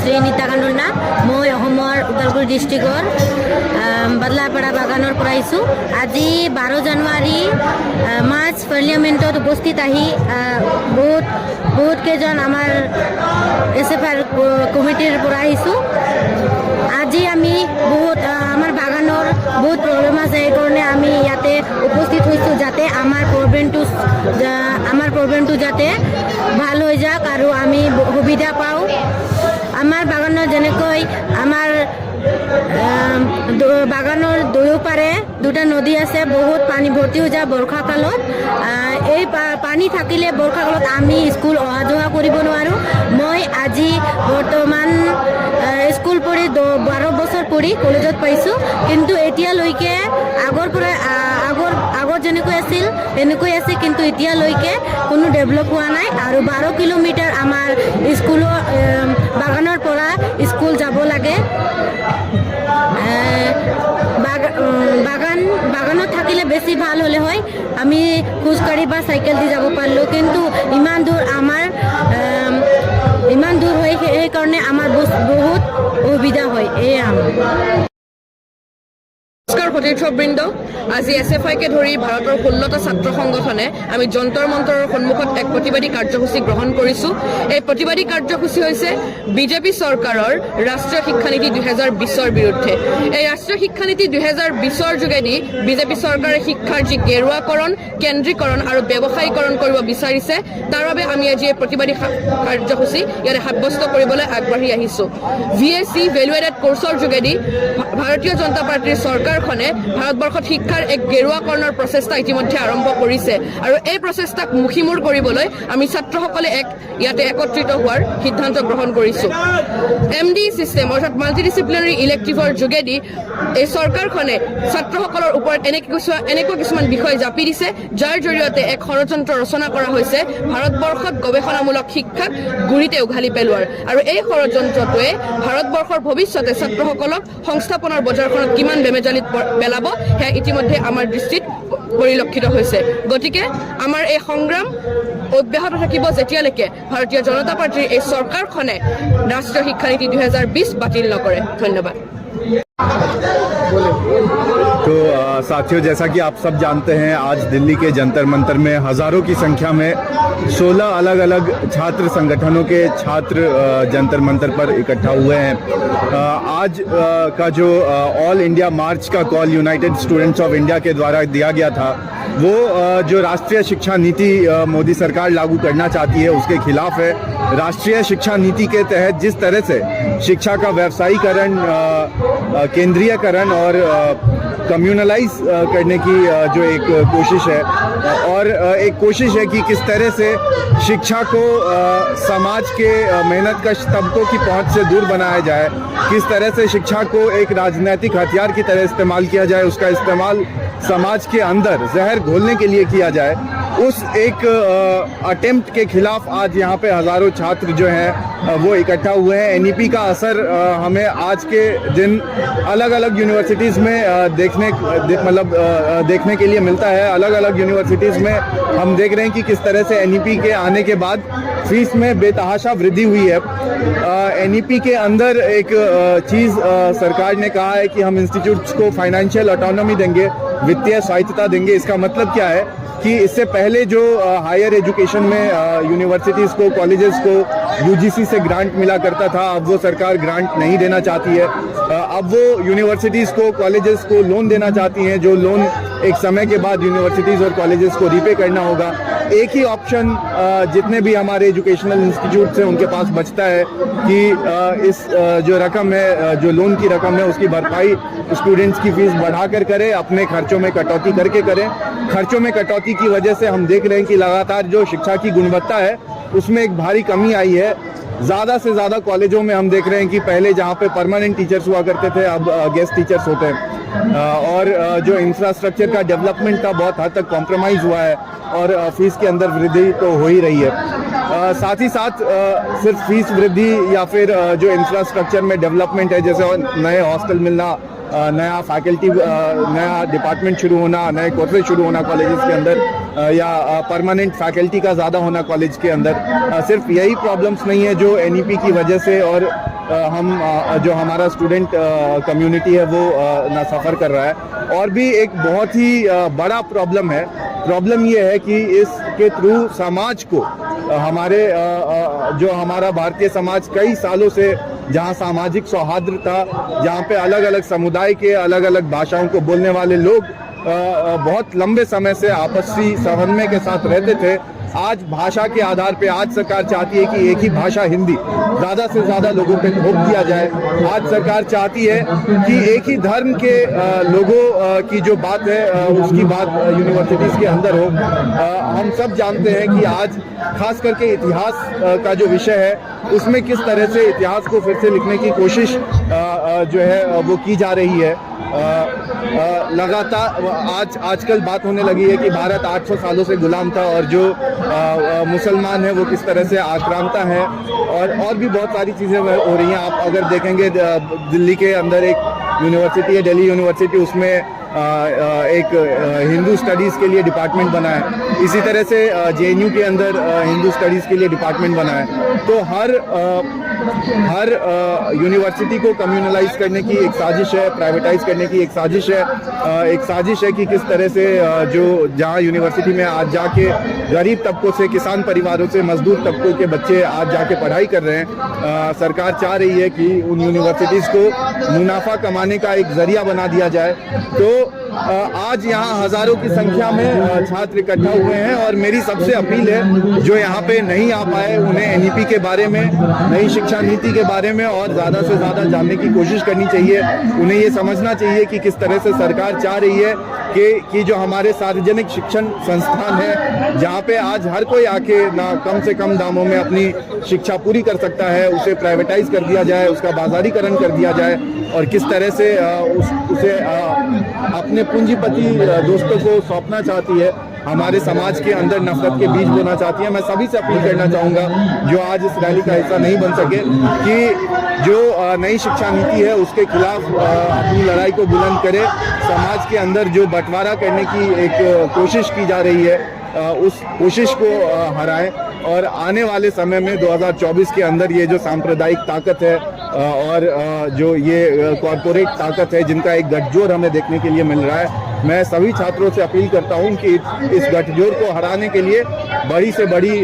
শ্ৰী নীতা কান্দুলনা। মই অসমৰ ওদালগুৰি ডিষ্ট্ৰিক্টৰ বাদলাপাৰা বাগানৰ পৰা আহিছোঁ। আজি 12 জানুৱাৰী মাৰ্চ পাৰ্লিয়ামেণ্টত উপস্থিত আহি বহুত কেইজন আমাৰ SFR কমিটিৰ পৰা আহিছোঁ। আজি আমি আমাৰ বাগানৰ বহুত প্ৰব্লেম আছে, সেইকাৰণে আমি ইয়াতে উপস্থিত হৈছোঁ যাতে আমাৰ প্ৰব্লেমটো যাতে ভাল হৈ যাওক আৰু আমি সুবিধা পাওঁ। আমাৰ বাগানত যেনেকৈ আমাৰ বাগানৰ দুয়োপাৰে দুটা নদী আছে, বহুত পানী ভৰ্তি হৈ যায় বৰ্ষাকালত। এই পানী থাকিলে বৰ্ষাকালত আমি স্কুল অহা যোৱা কৰিব নোৱাৰোঁ। মই আজি বৰ্তমান স্কুল পঢ়ি 12 বছৰ পঢ়ি কলেজত পাইছোঁ, কিন্তু এতিয়ালৈকে আগৰ যেনেকৈ আছিল তেনেকৈ আছে, কিন্তু এতিয়ালৈকে কোনো ডেভেলপ হোৱা নাই। আৰু 12 কিলোমিটাৰ আমাৰ স্কুলৰ বাগানৰ পৰা স্কুল যাব লাগে। বাগানত থাকিলে বেছি ভাল হ'লে হয়, আমি খোজকাঢ়ি বা চাইকেল দি যাব পাৰিলোঁ, কিন্তু ইমান দূৰ হয়, সেইকাৰণে আমাৰ বহুত অসুবিধা হয়। নমস্কাৰ সতীৰ্থবৃন্দ, আজি SFIকে ধৰি ভাৰতৰ 16টা ছাত্ৰ সংগঠনে আমি যন্তৰ মন্তৰৰ সন্মুখত এক প্ৰতিবাদী কাৰ্যসূচী গ্ৰহণ কৰিছোঁ। এই প্ৰতিবাদী কাৰ্যসূচী হৈছে বিজেপি চৰকাৰৰ ৰাষ্ট্ৰীয় শিক্ষানীতি 2020ৰ বিৰুদ্ধে। এই ৰাষ্ট্ৰীয় শিক্ষানীতি 2020ৰ যোগেদি বিজেপি চৰকাৰে শিক্ষাৰ যি গেৰুৱাকৰণ, কেন্দ্ৰীকৰণ আৰু ব্যৱসায়ীকৰণ কৰিব বিচাৰিছে, তাৰ বাবে আমি আজি এই প্ৰতিবাদী কাৰ্যসূচী ইয়াতে সাব্যস্ত কৰিবলৈ আগবাঢ়ি আহিছোঁ। VAC ভেলু এডেড কোৰ্চৰ যোগেদি ভাৰতীয় জনতা পাৰ্টীৰ চৰকাৰখনে ভাৰতবৰ্ষত শিক্ষাৰ এক গেৰুৱাকৰণৰ প্ৰচেষ্টা ইতিমধ্যে আৰম্ভ কৰিছে, আৰু এই প্ৰচেষ্টাক মুখিমূৰ কৰিবলৈ আমি ছাত্ৰসকলে ইয়াতে একত্ৰিত হোৱাৰ সিদ্ধান্ত গ্ৰহণ কৰিছোঁ। MD চিষ্টেম অৰ্থাৎ মাল্টিডিচিপ্লিনাৰী ইলেক্টিভৰ যোগেদি এই চৰকাৰখনে ছাত্ৰসকলৰ ওপৰত এনেকুৱা কিছুমান বিষয় জাপি দিছে, যাৰ জৰিয়তে এক ষড়যন্ত্ৰ ৰচনা কৰা হৈছে ভাৰতবৰ্ষত গৱেষণামূলক শিক্ষাক গুৰিতে উঘালি পেলোৱাৰ। আৰু এই ষড়যন্ত্ৰটোৱে ভাৰতবৰ্ষৰ ভৱিষ্যতে ছাত্ৰসকলক সংস্থাপনৰ বজাৰখনত কিমান বেমেজালিত পেলাব সেয়া ইতিমধ্যে আমাৰ দৃষ্টিত পৰিলক্ষিত হৈছে। গতিকে আমাৰ এই সংগ্ৰাম অব্যাহত থাকিব যেতিয়ালৈকে ভাৰতীয় জনতা পাৰ্টীৰ এই চৰকাৰখনে ৰাষ্ট্ৰীয় শিক্ষানীতি 2020 বাতিল নকৰে। ধন্যবাদ। तो साथियों, जैसा कि आप सब जानते हैं, आज दिल्ली के जंतर मंतर में हज़ारों की संख्या में 16 अलग अलग छात्र संगठनों के छात्र जंतर मंतर पर इकट्ठा हुए हैं। आज का जो ऑल इंडिया मार्च का call United students of India के द्वारा दिया गया था, वो जो राष्ट्रीय शिक्षा नीति मोदी सरकार लागू करना चाहती है उसके खिलाफ है। राष्ट्रीय शिक्षा नीति के तहत जिस तरह से शिक्षा का व्यवसायीकरण, केंद्रीयकरण और कम्युनलाइज करने की जो एक कोशिश है, और एक कोशिश है कि किस तरह से शिक्षा को समाज के मेहनतकश तबकों की पहुंच से दूर बनाया जाए, किस तरह से शिक्षा को एक राजनीतिक हथियार की तरह इस्तेमाल किया जाए, उसका इस्तेमाल समाज के अंदर जहर घोलने के लिए किया जाए, उस एक अटेम्प्ट के खिलाफ आज यहाँ पे हज़ारों छात्र जो हैं वो इकट्ठा हुए हैं। NEP का असर हमें आज के दिन अलग अलग यूनिवर्सिटीज़ में देखने के लिए मिलता है। अलग अलग यूनिवर्सिटीज़ में हम देख रहे हैं कि किस तरह से NEP के आने के बाद फीस में बेतहाशा वृद्धि हुई है। NEP के अंदर एक चीज़ सरकार ने कहा है कि हम इंस्टीट्यूट्स को फाइनेंशियल ऑटोनॉमी देंगे, वित्तीय स्वायत्तता देंगे। इसका मतलब क्या है कि इससे पहले जो हायर एजुकेशन में यूनिवर्सिटीज़ को, कॉलेजेस को UGC से ग्रांट मिला करता था, अब वो सरकार ग्रांट नहीं देना चाहती है। अब वो यूनिवर्सिटीज़ को, कॉलेजेस को लोन देना चाहती हैं, जो लोन एक समय के बाद यूनिवर्सिटीज़ और कॉलेजेस को रीपे करना होगा। एक ही ऑप्शन जितने भी हमारे एजुकेशनल इंस्टीट्यूट्स हैं उनके पास बचता है कि इस जो रकम है, जो लोन की रकम है, उसकी भरपाई स्टूडेंट्स की फीस बढ़ाकर करें, अपने खर्चों में कटौती करके करें। खर्चों में कटौती की वजह से हम देख रहे हैं कि लगातार जो शिक्षा की गुणवत्ता है उसमें एक भारी कमी आई है। ज़्यादा से ज़्यादा कॉलेजों में हम देख रहे हैं कि पहले जहाँ पे परमानेंट टीचर्स हुआ करते थे, अब गेस्ट टीचर्स होते हैं, और जो इंफ्रास्ट्रक्चर का डेवलपमेंट था बहुत हद तक कॉम्प्रोमाइज़ हुआ है, और फीस के अंदर वृद्धि तो हो ही रही है। साथ ही साथ सिर्फ फीस वृद्धि या फिर जो इंफ्रास्ट्रक्चर में डेवलपमेंट है, जैसे नए हॉस्टल मिलना, नया फैकल्टी, नया डिपार्टमेंट शुरू होना, नए कोर्सेज शुरू होना कॉलेजेस के अंदर, या परमानेंट फैकल्टी का ज़्यादा होना कॉलेज के अंदर, सिर्फ यही प्रॉब्लम्स नहीं है जो एनईपी की वजह से और हम जो हमारा स्टूडेंट कम्युनिटी है वो ना सफ़र कर रहा है। और भी एक बहुत ही बड़ा प्रॉब्लम है। प्रॉब्लम ये है कि इसके थ्रू समाज को हमारे जो हमारा भारतीय समाज कई सालों से जहाँ सामाजिक सौहार्द था, जहाँ पे अलग अलग समुदाय के अलग अलग भाषाओं को बोलने वाले लोग बहुत लंबे समय से आपसी समन्वय के साथ रहते थे, आज भाषा के आधार पे आज सरकार चाहती है कि एक ही भाषा हिंदी ज़्यादा से ज़्यादा लोगों पे थोप दिया जाए। आज सरकार चाहती है कि एक ही धर्म के लोगों की जो बात है उसकी बात यूनिवर्सिटीज़ के अंदर हो। हम सब जानते हैं कि आज खास करके इतिहास का जो विषय है उसमें किस तरह से इतिहास को फिर से लिखने की कोशिश जो है वो की जा रही है। लगातार आजकल बात होने लगी है कि भारत 800 सालों से गुलाम था और जो मुसलमान है वो किस तरह से आक्रांता है, और भी बहुत सारी चीज़ें हो रही हैं। आप अगर देखेंगे दिल्ली के अंदर एक यूनिवर्सिटी है, दिल्ली यूनिवर्सिटी, उसमें एक हिंदू स्टडीज़ के लिए डिपार्टमेंट बना है। इसी तरह से जेएनयू के अंदर हिंदू स्टडीज़ के लिए डिपार्टमेंट बना है। तो हर यूनिवर्सिटी को कम्युनलाइज करने की एक साजिश है, प्राइवेटाइज करने की एक साजिश है कि किस तरह से जो जहाँ यूनिवर्सिटी में आज जाके गरीब तबकों से, किसान परिवारों से, मजदूर तबकों के बच्चे आज जाके पढ़ाई कर रहे हैं, सरकार चाह रही है कि उन यूनिवर्सिटीज़ को मुनाफा कमाने का एक जरिया बना दिया जाए। तो आज यहाँ हजारों की संख्या में छात्र इकट्ठा हुए हैं और मेरी सबसे अपील है जो यहाँ पे नहीं आ पाए उन्हें एनईपी के बारे में, नई शिक्षा नीति के बारे में और ज़्यादा से ज़्यादा जानने की कोशिश करनी चाहिए। उन्हें ये समझना चाहिए कि किस तरह से सरकार चाह रही है कि जो हमारे सार्वजनिक शिक्षण संस्थान है जहाँ पे आज हर कोई आके ना कम से कम दामों में अपनी शिक्षा पूरी कर सकता है, उसे प्राइवेटाइज कर दिया जाए, उसका बाजारीकरण कर दिया जाए, और किस तरह से उसे अपने पूंजीपति दोस्तों को सौंपना चाहती है, हमारे समाज के अंदर नफरत के बीज बोना चाहती है। मैं सभी से अपील करना चाहूँगा जो आज इस रैली का हिस्सा नहीं बन सके कि जो नई शिक्षा नीति है उसके खिलाफ अपनी लड़ाई को बुलंद करे। समाज के अंदर जो बंटवारा करने की एक कोशिश की जा रही है उस कोशिश को हराएं, और आने वाले समय में 2024 के अंदर ये जो सांप्रदायिक ताकत है और जो ये कॉरपोरेट ताकत है जिनका एक गठजोड़ हमें देखने के लिए मिल रहा है, मैं सभी छात्रों से अपील करता हूं कि इस गठजोड़ को हराने के लिए बड़ी से बड़ी